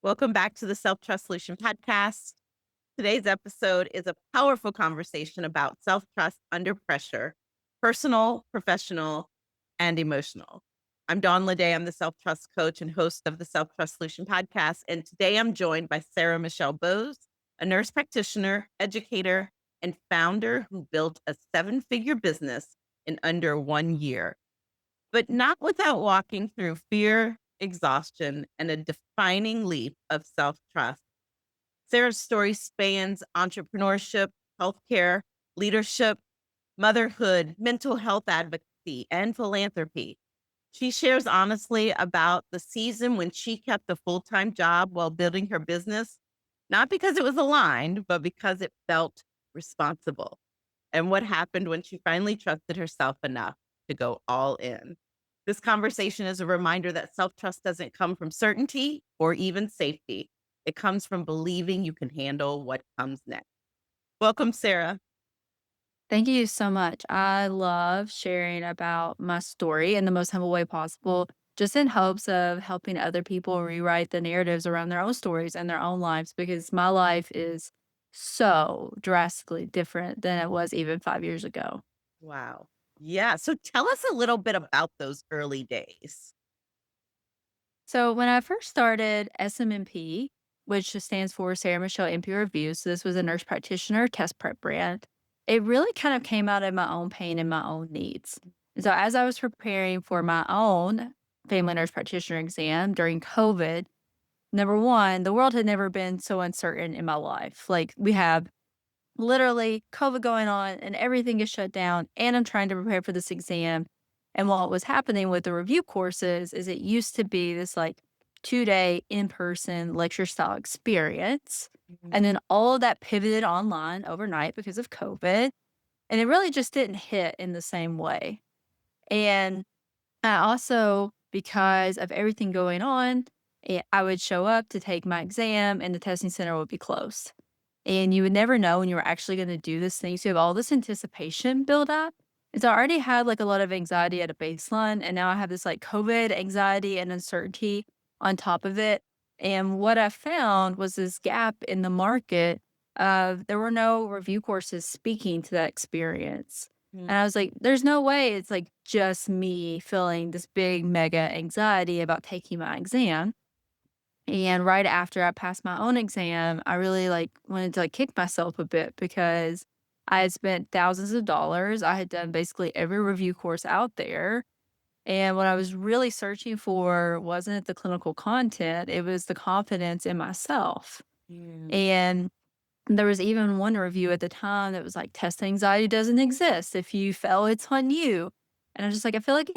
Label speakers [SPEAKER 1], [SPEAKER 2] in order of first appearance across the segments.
[SPEAKER 1] Welcome back to the Self Trust Solution Podcast. Today's episode is a powerful conversation about self trust under pressure, personal, professional, and emotional. I'm Dawn Lede. I'm the self trust coach and host of the Self Trust Solution Podcast. And today I'm joined by Sarah Michelle Boes, a nurse practitioner, educator, and founder who built a 7-figure business in under 1 year, but not without walking through fear, exhaustion, and a defining leap of self trust. Sarah's story spans entrepreneurship, healthcare, leadership, motherhood, mental health advocacy, and philanthropy. She shares honestly about the season when she kept a full time job while building her business, not because it was aligned, but because it felt responsible, and what happened when she finally trusted herself enough to go all in. This conversation is a reminder that self trust doesn't come from certainty or even safety. It comes from believing you can handle what comes next. Welcome, Sarah.
[SPEAKER 2] Thank you so much. I love sharing about my story in the most humble way possible, just in hopes of helping other people rewrite the narratives around their own stories and their own lives, because my life is so drastically different than it was even 5 years ago.
[SPEAKER 1] Wow. Yeah. So tell us a little bit about those early days.
[SPEAKER 2] So when I first started SMMP, which just stands for Sarah Michelle MP Reviews, so this was a nurse practitioner test prep brand, it really kind of came out of my own pain and my own needs. And so as I was preparing for my own family nurse practitioner exam during COVID, number one, the world had never been so uncertain in my life. Like we have literally COVID going on and everything is shut down, and I'm trying to prepare for this exam. And what was happening with the review courses is it used to be this like 2-day in-person lecture style experience.
[SPEAKER 1] Mhm.
[SPEAKER 2] And then all of that pivoted online overnight because of COVID. And it really just didn't hit in the same way. And I also, because of everything going on, I would show up to take my exam and the testing center would be closed. And you would never know when you were actually going to do this thing. So you have all this anticipation build up. And so I already had like a lot of anxiety at a baseline. And now I have this like COVID anxiety and uncertainty on top of it. And what I found was this gap in the market of there were no review courses speaking to that experience. And I was like, there's no way it's like just me feeling this big mega anxiety about taking my exam. And right after I passed my own exam, I really like wanted to like kick myself a bit because I had spent thousands of dollars. I had done basically every review course out there. And what I was really searching for wasn't the clinical content, it was the confidence in myself.
[SPEAKER 1] Mm.
[SPEAKER 2] And there was even one review at the time that was like, "Test anxiety doesn't exist. If you fail, it's on you." And I'm just like, I feel like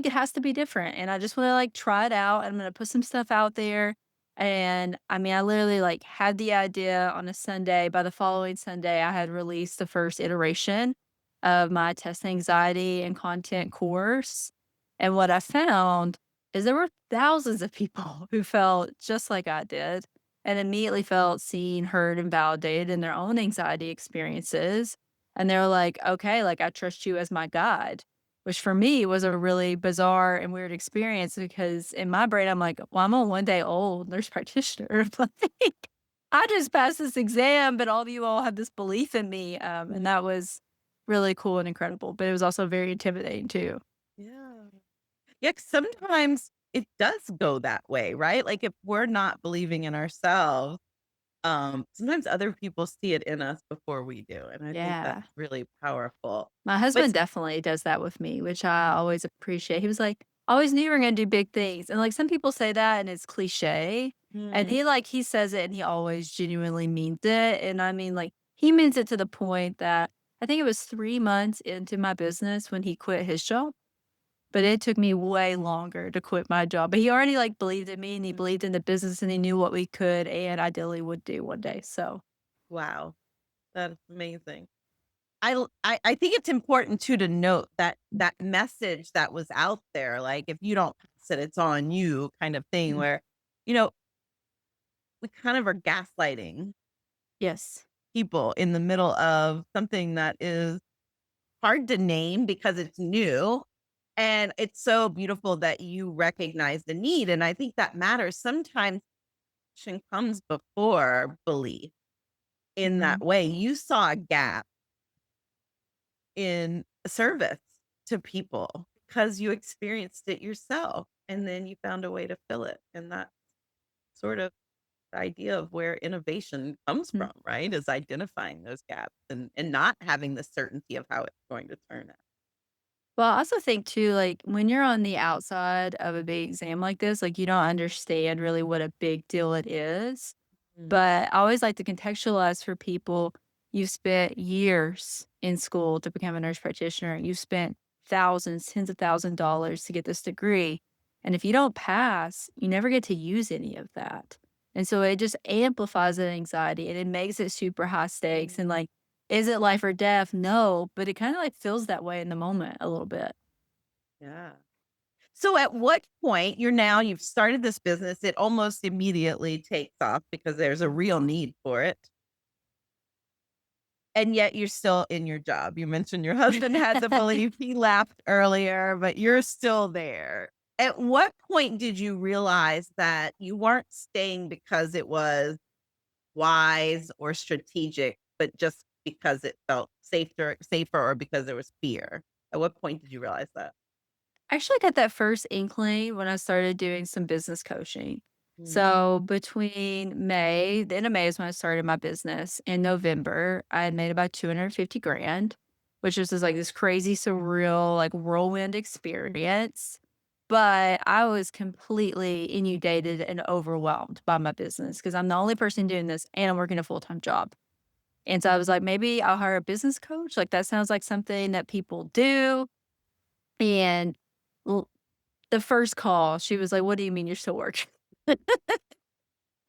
[SPEAKER 2] it has to be different, and I just wanna, like, try it out. I'm gonna put some stuff out there, and, I mean, I literally, like, had the idea on a Sunday. By the following Sunday, I had released the first iteration of my test anxiety and content course, and what I found is there were thousands of people who felt just like I did and immediately felt seen, heard, and validated in their own anxiety experiences. And they were like, okay, like I trust you as my guide, which for me was a really bizarre and weird experience because in my brain, I'm like, well, I'm a 1 day old nurse practitioner. Like, I just passed this exam, but all of you all have this belief in me. And that was really cool and incredible, but it was also very intimidating too.
[SPEAKER 1] Yeah. Yeah, 'cause sometimes it does go that way, right? Like if we're not believing in ourselves, sometimes other people see it in us before we do. And I think that's
[SPEAKER 2] Yeah.
[SPEAKER 1] really powerful.
[SPEAKER 2] My
[SPEAKER 1] But
[SPEAKER 2] husband definitely does that with me, which I always appreciate. He was like, "I always knew you were gonna do big things." And, like, some people say that and it's cliche, and
[SPEAKER 1] mm,
[SPEAKER 2] he says it and he always genuinely means it, and I mean, like, he means it to the point that I think it was 3 months into my business when he quit his job, but it took me way longer to quit my job, but he already, like, believed in me and he
[SPEAKER 1] mm,
[SPEAKER 2] believed in the business and he knew what we could and ideally would do one day, so
[SPEAKER 1] wow, that's amazing. I think it's important too to note that that message that was out there, like if you don't pass it, it's on you kind of thing
[SPEAKER 2] mm,
[SPEAKER 1] where, you know, we kind of are gaslighting
[SPEAKER 2] yes.
[SPEAKER 1] people in the middle of something that is hard to name because it's new. And it's so beautiful that you recognize the need. And I think that matters. Sometimes comes before belief in that
[SPEAKER 2] Mhm.
[SPEAKER 1] way. You saw a gap in service to people because you experienced it yourself, and then you found a way to fill it, and that's sort of the idea of where innovation comes
[SPEAKER 2] Mm.
[SPEAKER 1] from, right? Is identifying those gaps and not having the certainty of how it's going to turn out.
[SPEAKER 2] Well, I also think too, like, when you're on the outside of a big exam like this, like, you don't understand really what a big deal it is.
[SPEAKER 1] Mm,
[SPEAKER 2] But I always like to contextualize for people, you spent years in school to become a nurse practitioner. You spent thousands, tens of thousands of dollars to get this degree. And if you don't pass, you never get to use any of that. And so it just amplifies that anxiety and it makes it super high stakes. And like, is it life or death? No, but it kind of like feels that way in the moment a little bit.
[SPEAKER 1] yeah. So at what point you've started this business, it almost immediately takes off because there's a real need for it. And yet you're still in your job. You mentioned your husband has a belief. He laughed earlier, but you're still there. At what point did you realize that you weren't staying because it was wise or strategic, but just because it felt safer or because there was fear? At what point did you realize that?
[SPEAKER 2] I actually got that first inkling when I started doing some business coaching.
[SPEAKER 1] Mm,
[SPEAKER 2] So between May, the end of May is when I started my business. In November, I had made about 250 grand, which was just like this crazy, surreal, like whirlwind experience. But I was completely inundated and overwhelmed by my business because I'm the only person doing this and I'm working a full time job. And so I was like, maybe I'll hire a business coach. Like that sounds like something that people do. And l the first call, she was like, "What do you mean you're still working?"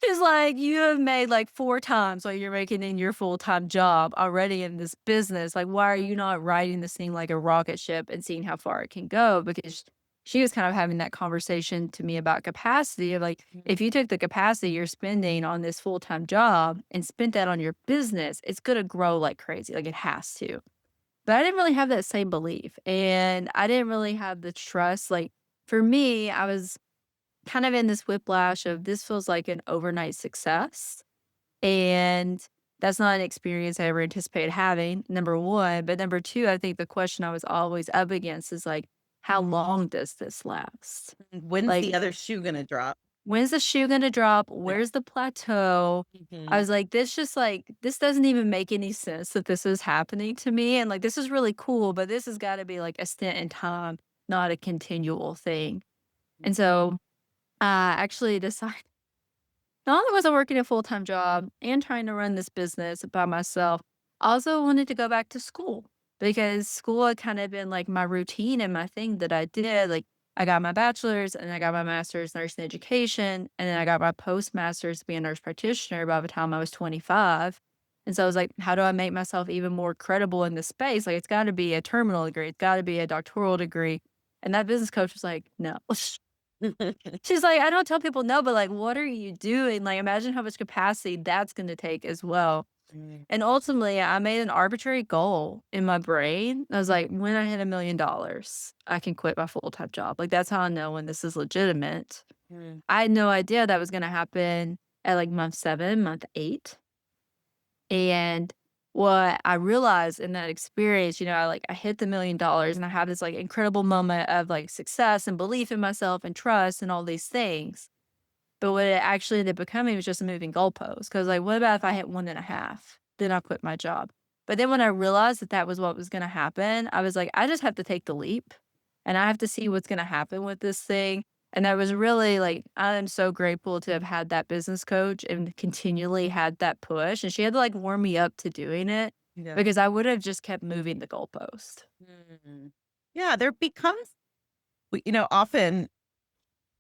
[SPEAKER 2] She's like, "You have made, like, 4 times what you're making in your full-time job already in this business, like, why are you not riding this thing like a rocket ship and seeing how far it can go?" Because she was kind of having that conversation to me about capacity of, like,
[SPEAKER 1] mm,
[SPEAKER 2] if you took the capacity you're spending on this full-time job and spent that on your business, it's gonna grow like crazy, like, it has to. But I didn't really have that same belief, and I didn't really have the trust, like, for me, I was kind of in this whiplash of this feels like an overnight success, and that's not an experience I ever anticipated having, number 1, but number 2, I think the question I was always up against is, like, how long does this last?
[SPEAKER 1] when's
[SPEAKER 2] Like,
[SPEAKER 1] the other shoe gonna drop?
[SPEAKER 2] when's the shoe gonna drop?
[SPEAKER 1] Yeah.
[SPEAKER 2] Where's the plateau? I
[SPEAKER 1] Mhm.
[SPEAKER 2] was like, this just like this doesn't even make any sense that this is happening to me. And like this is really cool, but this has got to be like a stint in time, not a continual thing. And so I actually decided not only was I working a full-time job and trying to run this business by myself, I also wanted to go back to school because school had kind of been like my routine and my thing that I did. Like I got my bachelor's and I got my master's in nursing education, and then I got my postmaster's to be a nurse practitioner by the time I was 25. And so I was like, how do I make myself even more credible in this space? Like it's got to be a terminal degree, it's got to be a doctoral degree. And that business coach was like, no. She's like, "I don't tell people no, but, like, what are you doing? Like, imagine how much capacity that's gonna take as well."
[SPEAKER 1] Mm,
[SPEAKER 2] And ultimately, I made an arbitrary goal in my brain. I was like, "When I hit $1,000,000, I can quit my full-time job." Like, that's how I know when this is legitimate.
[SPEAKER 1] mm,
[SPEAKER 2] I had no idea that was gonna happen at, like, month 7, month 8. And what I realized in that experience, I hit the $1,000,000 and I have this like incredible moment of like success and belief in myself and trust and all these things. But what it actually ended up becoming was just a moving goalpost. Cause like, what about if I hit 1.5? Then I quit my job. But then when I realized that that was what was going to happen, I was like, I just have to take the leap and I have to see what's going to happen with this thing. And I was really like, I am so grateful to have had that business coach and continually had that push. And she had to like warm me up to doing it
[SPEAKER 1] yeah.
[SPEAKER 2] because I would have just kept moving the goalpost.
[SPEAKER 1] Mm. Yeah, there becomes often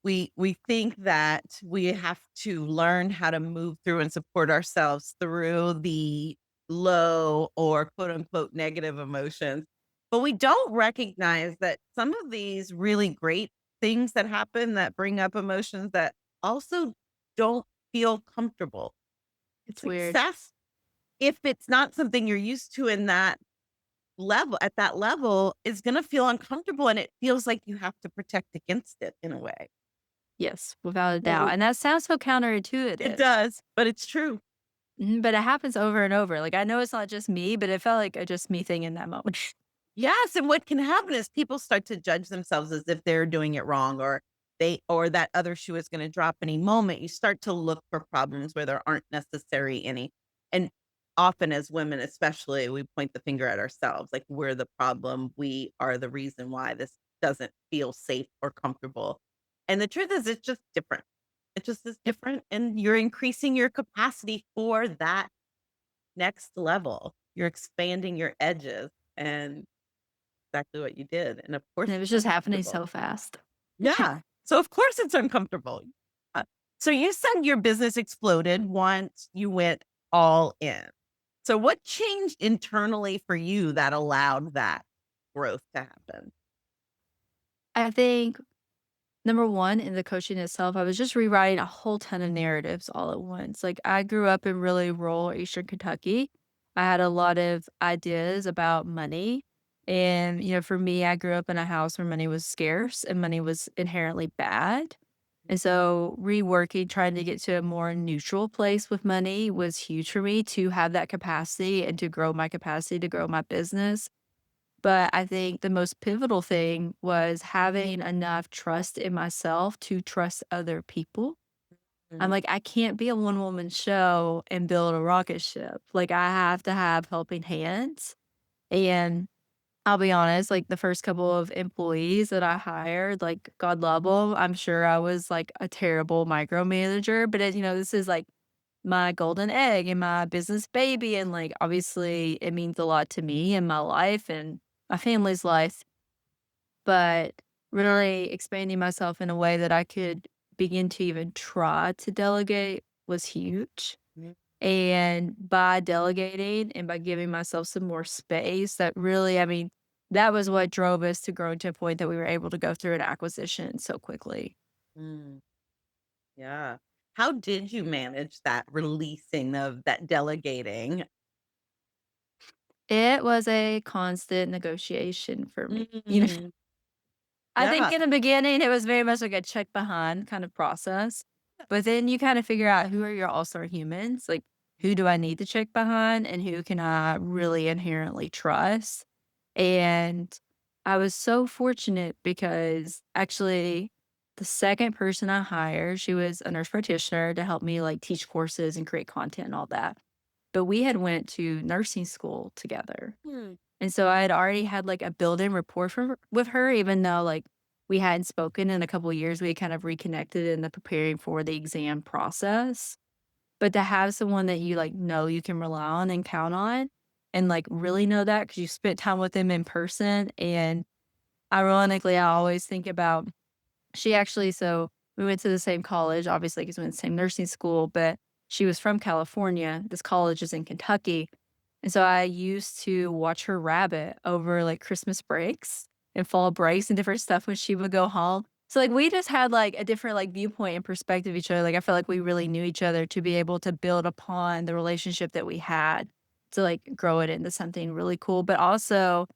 [SPEAKER 1] we think that we have to learn how to move through and support ourselves through the low or quote unquote negative emotions. But we don't recognize that some of these really great things that happen that bring up emotions that also don't feel comfortable.
[SPEAKER 2] It's weird.
[SPEAKER 1] Success, if it's not something you're used to in that level, at that level, is going to feel uncomfortable and it feels like you have to protect against it in a way.
[SPEAKER 2] Yes, without a doubt,
[SPEAKER 1] Well,
[SPEAKER 2] and that sounds so
[SPEAKER 1] it
[SPEAKER 2] counterintuitive.
[SPEAKER 1] does, but it's true.
[SPEAKER 2] Mhm, but it happens over and over, like, I know it's not just me, but it felt like a just me thing in that moment.
[SPEAKER 1] Yes, and what can happen is people start to judge themselves as if they're doing it wrong or that other shoe is gonna drop any moment. You start to look for problems where there aren't necessary any. And often as women, especially, we point the finger at ourselves, like we're the problem. We are the reason why this doesn't feel safe or comfortable. And the truth is it's just different. It just is
[SPEAKER 2] Yep,
[SPEAKER 1] different, and you're increasing your capacity for that next level. You're expanding your edges, and exactly what you did, and of course
[SPEAKER 2] and it
[SPEAKER 1] it's
[SPEAKER 2] was just happening
[SPEAKER 1] uncomfortable.
[SPEAKER 2] so fast.
[SPEAKER 1] Yeah. So of course it's uncomfortable. So you said your business exploded once you went all in. So what changed internally for you that allowed that growth to happen?
[SPEAKER 2] I think number 1, in the coaching itself, I was just rewriting a whole ton of narratives all at once. Like, I grew up in really rural Eastern Kentucky. I had a lot of ideas about money. And, for me, I grew up in a house where money was scarce and money was inherently bad. And so, reworking, trying to get to a more neutral place with money was huge for me to have that capacity and to grow my capacity to grow my business. But I think the most pivotal thing was having enough trust in myself to trust other people. I'm
[SPEAKER 1] Mhm.
[SPEAKER 2] like, I can't be a one woman show and build a rocket ship. Like, I have to have helping hands. And I'll be honest, like, the first couple of employees that I hired, like, God love them. I'm sure I was like a terrible micromanager, but this is like my golden egg and my business baby. And like, obviously, it means a lot to me and my life and my family's life. But really expanding myself in a way that I could begin to even try to delegate was huge.
[SPEAKER 1] Mhm.
[SPEAKER 2] And by delegating and by giving myself some more space, that really, that was what drove us to grow to a point that we were able to go through an acquisition so quickly.
[SPEAKER 1] Mm, yeah. How did you manage that releasing of that delegating?
[SPEAKER 2] It was a constant negotiation for me.
[SPEAKER 1] Mm,
[SPEAKER 2] I think
[SPEAKER 1] yeah.
[SPEAKER 2] in the beginning, it was very much like a check behind kind of process, but then you kinda figure out who are your all-star humans, like, who do I need to check behind and who can I really inherently trust, and I was so fortunate because actually the second person I hired, she was a nurse practitioner to help me, like, teach courses and create content and all that, but we had went to nursing school together.
[SPEAKER 1] Mm,
[SPEAKER 2] And so I had already had, like, a built-in rapport with her, even though, like, we hadn't spoken in a couple of years, we had kind of reconnected in the preparing for the exam process. But to have someone that you, like, know you can rely on and count on and, like, really know that because you spent time with them in person, and ironically, I always think about she actually so we went to the same college, obviously, because we went to the same nursing school, but she was from California. This college is in Kentucky. And so I used to watch her rabbit over, like, Christmas breaks and fall breaks and different stuff when she would go home. So, like, we just had, like, a different, like, viewpoint and perspective of each other. Like, I felt like we really knew each other to be able to build upon the relationship that we had to, like, grow it into something really cool. But also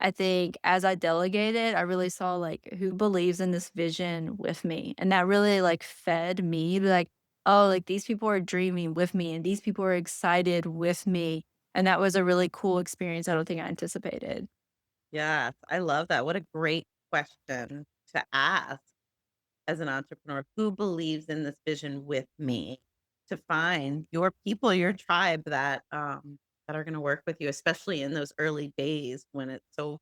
[SPEAKER 2] I think as I delegated, I really saw, like, who believes in this vision with me, and that really, like, fed me, be like, "Oh, like, these people are dreaming with me, and these people are excited with me," and that was a really cool experience I don't think I anticipated.
[SPEAKER 1] yes, I love that. What a great question to ask as an entrepreneur. Who believes in this vision with me to find your people, your tribe that are gonna work with you, especially in those early days when it's so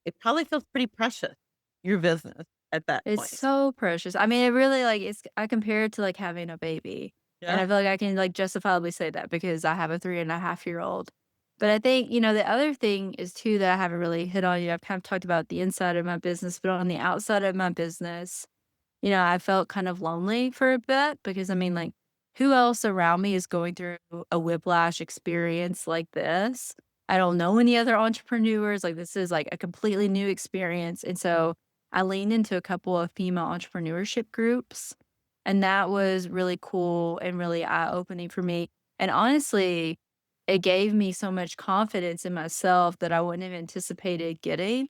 [SPEAKER 1] it probably feels pretty precious, your business at that
[SPEAKER 2] It's
[SPEAKER 1] point.
[SPEAKER 2] so precious. I mean, it really, like, it's I compare it to, like, having a baby, and
[SPEAKER 1] Yeah.
[SPEAKER 2] I feel like I can, like, justifiably say that because I have a 3.5-year-old. But I think, the other thing is too that I haven't really hit on yet. I've kind of talked about the inside of my business, but on the outside of my business, I felt kind of lonely for a bit because, like, who else around me is going through a whiplash experience like this? I don't know any other entrepreneurs. Like, this is like a completely new experience. And so I leaned into a couple of female entrepreneurship groups, and that was really cool and really eye opening for me. And honestly, it gave me so much confidence in myself that I wouldn't have anticipated getting.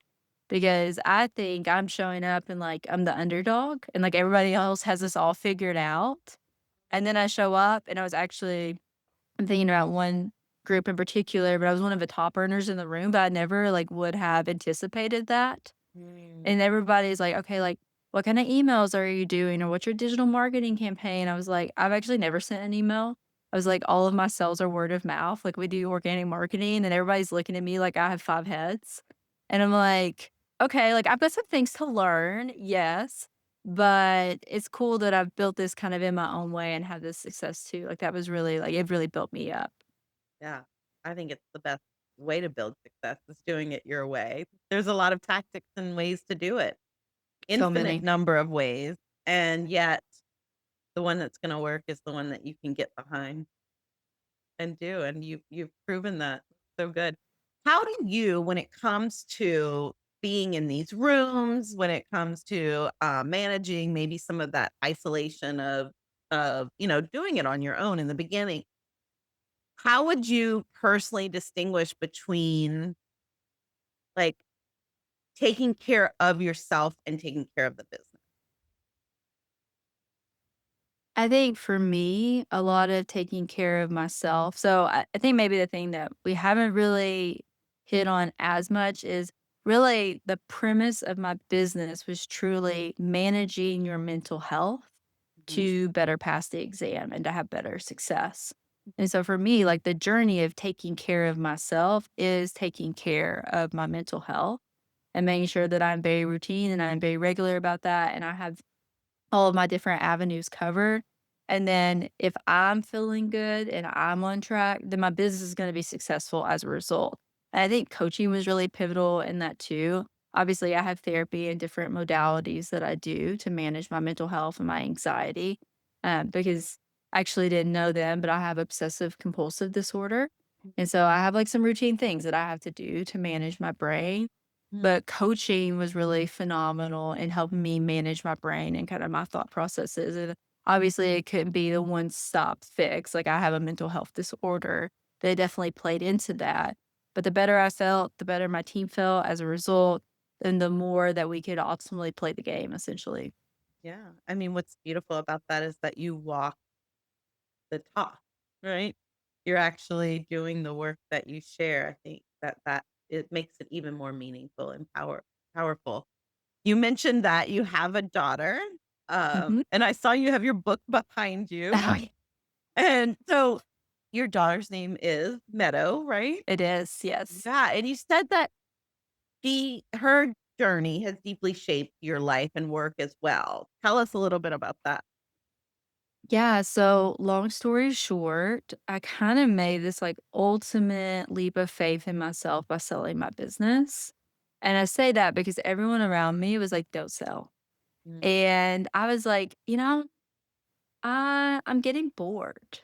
[SPEAKER 2] because I think I'm showing up and, like, I'm the underdog and, like, everybody else has this all figured out, and then I show up and I was actually I'm thinking about one group in particular, but I was one of the top earners in the room, but I never, like, would have anticipated that.
[SPEAKER 1] Mm.
[SPEAKER 2] And everybody's like, "Okay, like, what kinda emails are you doing, or what's your digital marketing campaign?" I was like, "I've actually never sent an email." I was like, "All of my sales are word of mouth, like, we do organic marketing," and everybody's looking at me like I have 5 heads. And I'm like, "Okay, like, I've got some things to learn, yes, but it's cool that I've built this kind of in my own way and have this success too." Like, that was really like, it really built me up.
[SPEAKER 1] Yeah. I think it's the best way to build success is doing it your way. There's a lot of tactics and ways to do it,
[SPEAKER 2] So
[SPEAKER 1] infinite
[SPEAKER 2] many.
[SPEAKER 1] number of ways, and yet the one that's gonna work is the one that you can get behind and do, and you've proven that. So good. How do you, when it comes to being in these rooms, when it comes to, managing maybe some of that isolation of, doing it on your own in the beginning, how would you personally distinguish between, like, taking care of yourself and taking care of the business?
[SPEAKER 2] I think for me, a lot of taking care of myself. So I think maybe the thing that we haven't really hit on as much is really the premise of my business was truly managing your mental health
[SPEAKER 1] Mhm,
[SPEAKER 2] to better pass the exam and to have better success. And so for me, like the journey of taking care of myself is taking care of my mental health and making sure that I'm very routine and I'm very regular about that. And I have all of my different avenues covered. And then if I'm feeling good and I'm on track, then my business is going to be successful as a result. And I think coaching was really pivotal in that too. Obviously, I have therapy and different modalities that I do to manage my mental health and my anxiety because I actually didn't know them, but I have obsessive compulsive disorder. And so I have like some routine things that I have to do to manage my brain,
[SPEAKER 1] mhm,
[SPEAKER 2] but coaching was really phenomenal in helping me manage my brain and kind of my thought processes, and obviously, it couldn't be the one-stop fix, like, I have a mental health disorder that definitely played into that, but the better I felt, the better my team felt as a result, and the more that we could ultimately play the game, essentially.
[SPEAKER 1] yeah. I mean, what's beautiful about that is that you walk the talk, right? You're actually doing the work that you share. I think that it makes it even more meaningful and powerful. You mentioned that you have a daughter,
[SPEAKER 2] Mhm.
[SPEAKER 1] and I saw you have your book behind you,
[SPEAKER 2] Oh, yeah.
[SPEAKER 1] and so your daughter's name is Meadow, right?
[SPEAKER 2] It is, yes.
[SPEAKER 1] Yeah, and you said that her journey has deeply shaped your life and work as well. Tell us a little bit about that.
[SPEAKER 2] Yeah, so long story short, I kinda made this, like, ultimate leap of faith in myself by selling my business, and I say that because everyone around me was like, "Don't sell."
[SPEAKER 1] Mm,
[SPEAKER 2] And I was like, "You know, I'm getting bored."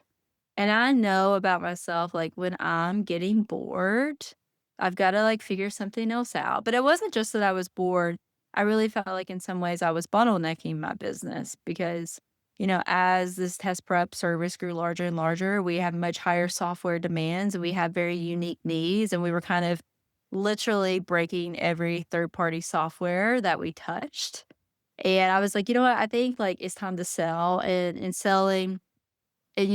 [SPEAKER 2] And I know about myself, like, when I'm getting bored, I've gotta, like, figure something else out. But it wasn't just that I was bored. I really felt like in some ways I was bottlenecking my business because, as this test prep service grew larger and larger, we have much higher software demands and we have very unique needs. And we were kind of literally breaking every third party software that we touched. And I was like, you know what? I think like it's time to sell, and in selling, and,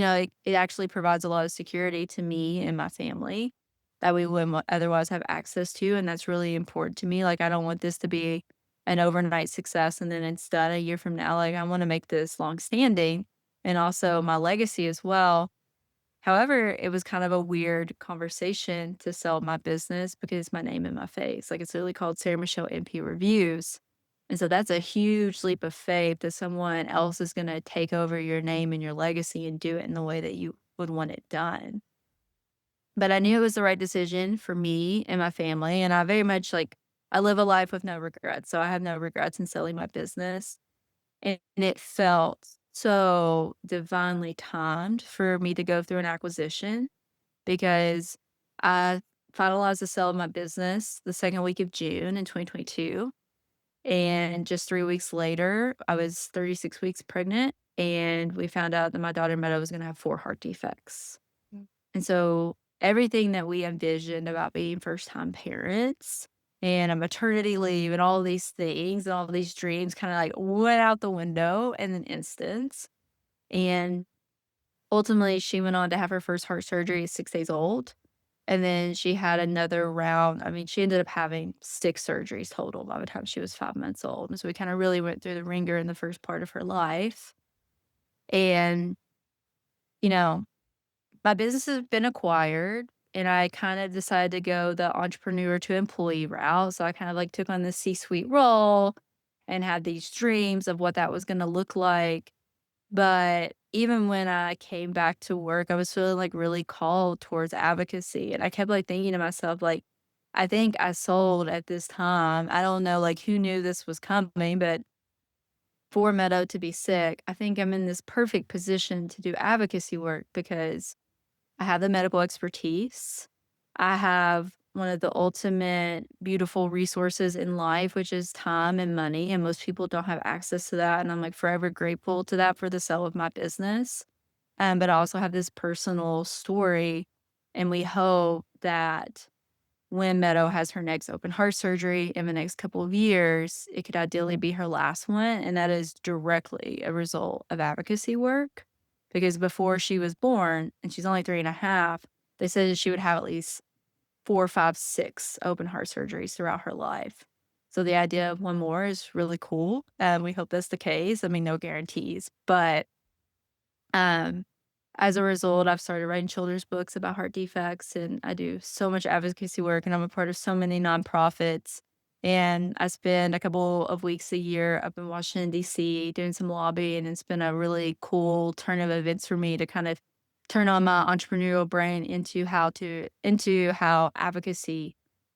[SPEAKER 2] it actually provides a lot of security to me and my family that we wouldn't otherwise have access to, and that's really important to me. Like, I don't want this to be an overnight success and then it's done a year from now. Like, I wanna make this long-standing and also my legacy as well. However, it was kind of a weird conversation to sell my business because it's my name and my face. Like, it's literally called Sarah Michelle MP Reviews. And so that's a huge leap of faith that someone else is going to take over your name and your legacy and do it in the way that you would want it done. But I knew it was the right decision for me and my family. And I very much like, I live a life with no regrets. So I have no regrets in selling my business. And it felt so divinely timed for me to go through an acquisition because I finalized the sale of my business the 2nd week of June in 2022, and just 3 weeks later, I was 36 weeks pregnant, and we found out that my daughter Meadow was gonna have 4 heart defects.
[SPEAKER 1] mm,
[SPEAKER 2] And so everything that we envisioned about being first-time parents and a maternity leave and all these things and all these dreams kinda, like, went out the window in an instant, and ultimately, she went on to have her first heart surgery at 6 days old, and then she had another round. I mean, she ended up having 6 surgeries total by the time she was 5 months old, and so we kinda really went through the ringer in the first part of her life, and, you know, my business has been acquired, and I kind of decided to go the entrepreneur to employee route, so I kind of, like, took on this C-suite role and had these dreams of what that was gonna look like. But even when I came back to work, I was feeling, like, really called towards advocacy, and I kept, like, thinking to myself, like, "I think I sold at this time." I don't know, like, who knew this was coming, but for Meadow to be sick, I think I'm in this perfect position to do advocacy work because I have the medical expertise. I have one of the ultimate beautiful resources in life, which is time and money, and most people don't have access to that, and I'm, like, forever grateful to that for the sale of my business. But I also have this personal story, and we hope that when Meadow has her next open heart surgery in the next couple of years, it could ideally be her last one, and that is directly a result of advocacy work. Because before she was born, and she's only 3.5, they said that she would have at least 4, 5, 6 open heart surgeries throughout her life. So the idea of one more is really cool, and we hope that's the case. I mean, no guarantees, but um, as a result, I've started writing children's books about heart defects, and I do so much advocacy work, and I'm a part of so many nonprofits. And I spend a couple of weeks a year up in Washington, D.C., doing some lobbying, and it's been a really cool turn of events for me to kind of turn on my entrepreneurial brain into how advocacy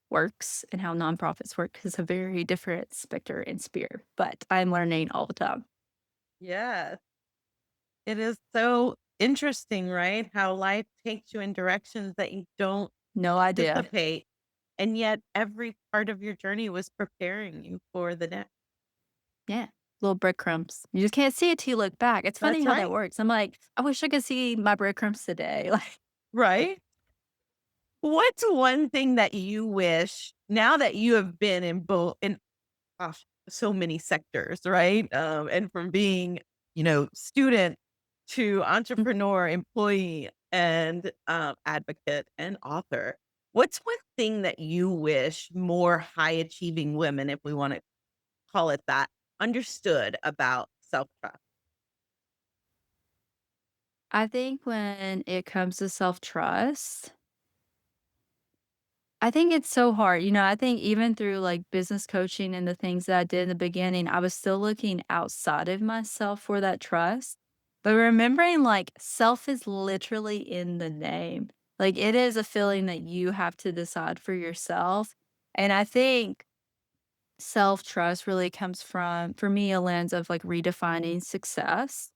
[SPEAKER 2] works and how nonprofits work. It's a very different specter and sphere, but I'm learning all the time.
[SPEAKER 1] Yes. It is so interesting, right? How life takes you in directions that you don't
[SPEAKER 2] No idea.
[SPEAKER 1] anticipate, and yet every part of your journey was preparing you for the next.
[SPEAKER 2] Yeah, little breadcrumbs. You just can't see it till you look back. It's funny
[SPEAKER 1] That's
[SPEAKER 2] how that
[SPEAKER 1] right.
[SPEAKER 2] works. I'm like, "I wish I could see my breadcrumbs today." Like,
[SPEAKER 1] Right? What's one thing that you wish now that you have been in both in gosh, so many sectors, right? And from being, student to
[SPEAKER 2] mm,
[SPEAKER 1] entrepreneur, employee, and advocate and author. What's one thing that you wish more high achieving women, if we want to call it that, understood about self trust?
[SPEAKER 2] I think when it comes to self-trust, I think it's so hard. I think even through, like, business coaching and the things that I did in the beginning, I was still looking outside of myself for that trust. But remembering, like, self is literally in the name. Like, it is a feeling that you have to decide for yourself. And I think self-trust really comes from, for me, a lens of, like, redefining success.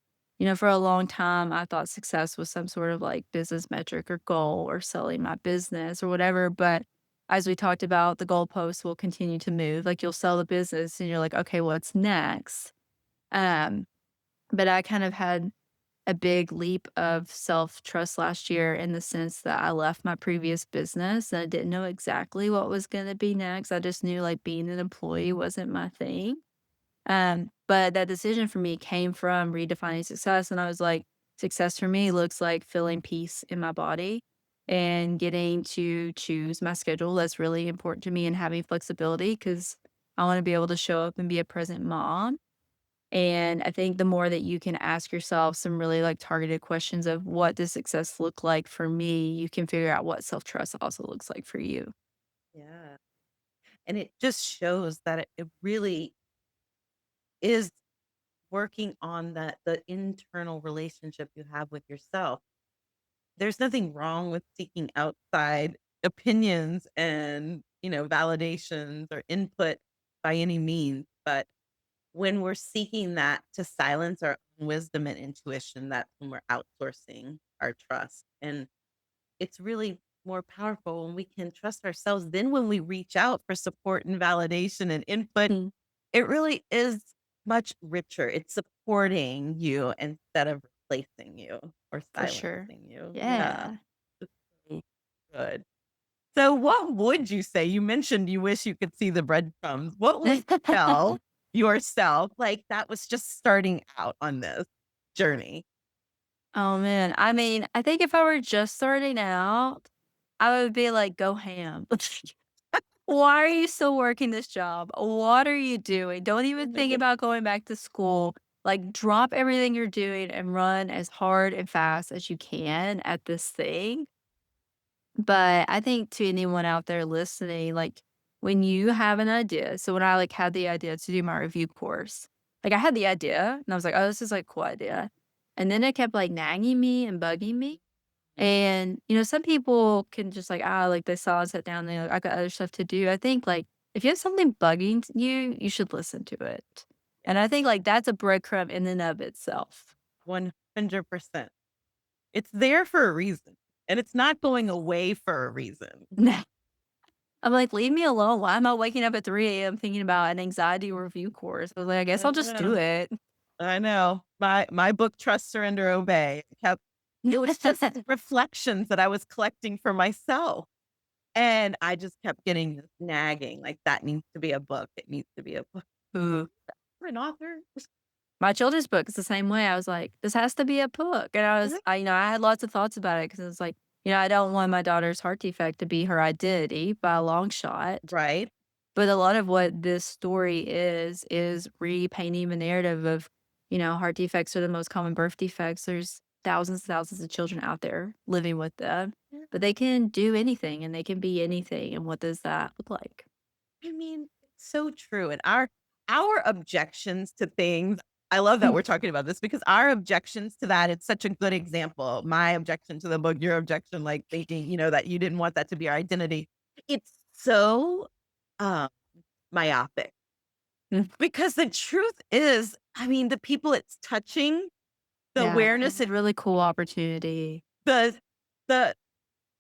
[SPEAKER 2] For a long time, I thought success was some sort of, like, business metric or goal or selling my business or whatever, but as we talked about, the goalposts will continue to move. Like, you'll sell the business and you're like, "Okay, what's next?" Um, but I kind of had a big leap of self-trust last year in the sense that I left my previous business, and I didn't know exactly what was gonna be next. I just knew, like, being an employee wasn't my thing. But that decision for me came from redefining success, and I was like, success for me looks like feeling peace in my body and getting to choose my schedule. That's really important to me, and having flexibility because I wanna be able to show up and be a present mom. And I think the more that you can ask yourself some really, like, targeted questions of what does success look like for me, you can figure out what self-trust also looks like for you.
[SPEAKER 1] Yeah. And it just shows that it really is working on the internal relationship you have with yourself. There's nothing wrong with seeking outside opinions and, validations or input by any means, but when we're seeking that to silence our own wisdom and intuition, that's when we're outsourcing our trust, and it's really more powerful when we can trust ourselves. Then when we reach out for support and validation and input,
[SPEAKER 2] Mm,
[SPEAKER 1] it really is much richer. It's supporting you instead of replacing you or
[SPEAKER 2] for sure.
[SPEAKER 1] silencing you. Yeah.
[SPEAKER 2] Yeah.
[SPEAKER 1] It's so good. So what would you say? You mentioned you wish you could see the breadcrumbs. What would you tell yourself, like, that was just starting out on this journey?
[SPEAKER 2] Oh, man. I mean, I think if I were just starting out, I would be like, "Go ham." Why are you still working this job? What are you doing? Don't even think about going back to school. Like, drop everything you're doing and run as hard and fast as you can at this thing. But I think to anyone out there listening, like, when you have an idea, so when I, like, had the idea to do my review course, like, I had the idea and I was like, "Oh, this is, like, a cool idea." And then it kept, like, nagging me and bugging me. And, some people can just, like, like, they saw and sat down, they like, "I got other stuff to do." I think, like, if you have something bugging you, you should listen to it. And I think, like, that's a breadcrumb in and of itself.
[SPEAKER 1] 100%. It's there for a reason, and it's not going away for a reason.
[SPEAKER 2] I'm like, "Leave me alone. Why am I waking up at 3 a.m. thinking about an anxiety review course?" I was like, "I guess
[SPEAKER 1] I
[SPEAKER 2] I'll just do
[SPEAKER 1] know.
[SPEAKER 2] it."
[SPEAKER 1] I know. My book, Trust, Surrender, Obey, it was just reflections that I was collecting for myself, and I just kept getting this nagging, like, "That needs to be a book. It needs to be a book."
[SPEAKER 2] Ooh.
[SPEAKER 1] For an author?
[SPEAKER 2] My children's book is the same way. I was like, "This has to be a book." And I had lots of thoughts about it because it was like, I don't want my daughter's heart defect to be her identity by a long shot.
[SPEAKER 1] Right?
[SPEAKER 2] But a lot of what this story is repainting the narrative of, heart defects are the most common birth defects. There's thousands of children out there living with them,
[SPEAKER 1] Yeah.
[SPEAKER 2] but they can do anything and they can be anything. And what does that look like?
[SPEAKER 1] I mean, it's so true, and our objections to things, I love that we're talking about this because our objections to that, it's such a good example. My objection to the book, your objection, like, thinking, that you didn't want that to be our identity. It's so, um, myopic
[SPEAKER 2] Mm.
[SPEAKER 1] because the truth is, I mean, the people it's touching, the
[SPEAKER 2] Yeah,
[SPEAKER 1] awareness,
[SPEAKER 2] it's a really cool opportunity.
[SPEAKER 1] the the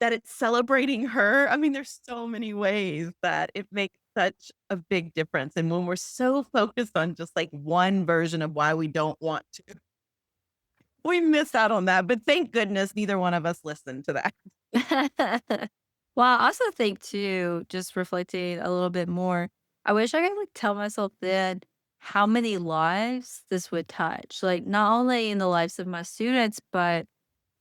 [SPEAKER 1] that it's celebrating her. I mean, there's so many ways that it makes such a big difference, and when we're so focused on just, like, one version of why we don't want to, we miss out on that, but thank goodness neither one of us listened to that.
[SPEAKER 2] Well, I also think too, just reflecting a little bit more, I wish I could like tell myself then how many lives this would touch. Like not only in the lives of my students, but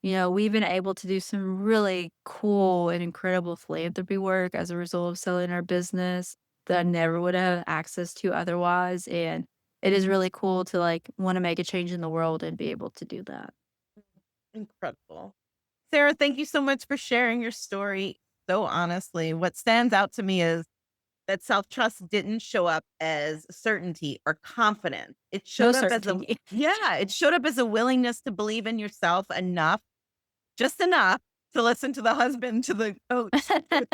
[SPEAKER 2] we've been able to do some really cool and incredible philanthropy work as a result of selling our business that I never would have access to otherwise. And it is really cool to like want to make a change in the world and be able to do that.
[SPEAKER 1] Incredible. Sarah, thank you so much for sharing your story so honestly. What stands out to me is that self-trust didn't show up as certainty or confidence. It
[SPEAKER 2] No
[SPEAKER 1] showed up as a
[SPEAKER 2] certainty.
[SPEAKER 1] yeah, it showed up as a willingness to believe in yourself enough, just enough to listen to the husband, to the coach, to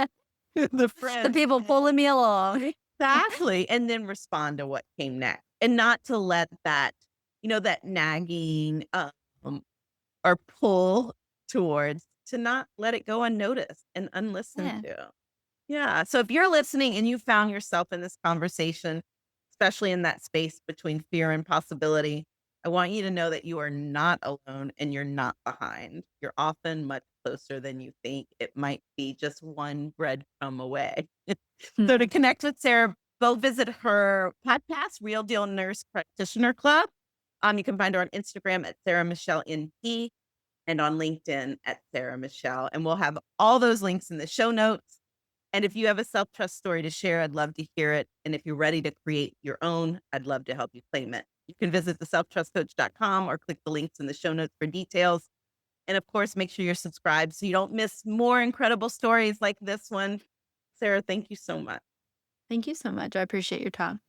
[SPEAKER 1] the
[SPEAKER 2] The
[SPEAKER 1] friend.
[SPEAKER 2] people pulling me along.
[SPEAKER 1] Exactly, and then respond to what came next, and not to let that, that nagging, or pull towards, to not let it go unnoticed and unlistened
[SPEAKER 2] Yeah.
[SPEAKER 1] to. Yeah, so if you're listening and you found yourself in this conversation, especially in that space between fear and possibility, I want you to know that you are not alone and you're not behind. You're often much closer than you think. It might be just one breadcrumb away. So to connect with Sarah, go visit her podcast, Real Deal Nurse Practitioner Club. You can find her on Instagram at Sarah Michelle NP and on LinkedIn at Sarah Michelle. And we'll have all those links in the show notes. And if you have a self trust story to share, I'd love to hear it. And if you're ready to create your own, I'd love to help you claim it. You can visit theselftrustcoach.com or click the links in the show notes for details. And of course, make sure you're subscribed so you don't miss more incredible stories like this one. Sarah, thank you so much.
[SPEAKER 2] Thank you so much. I appreciate your time.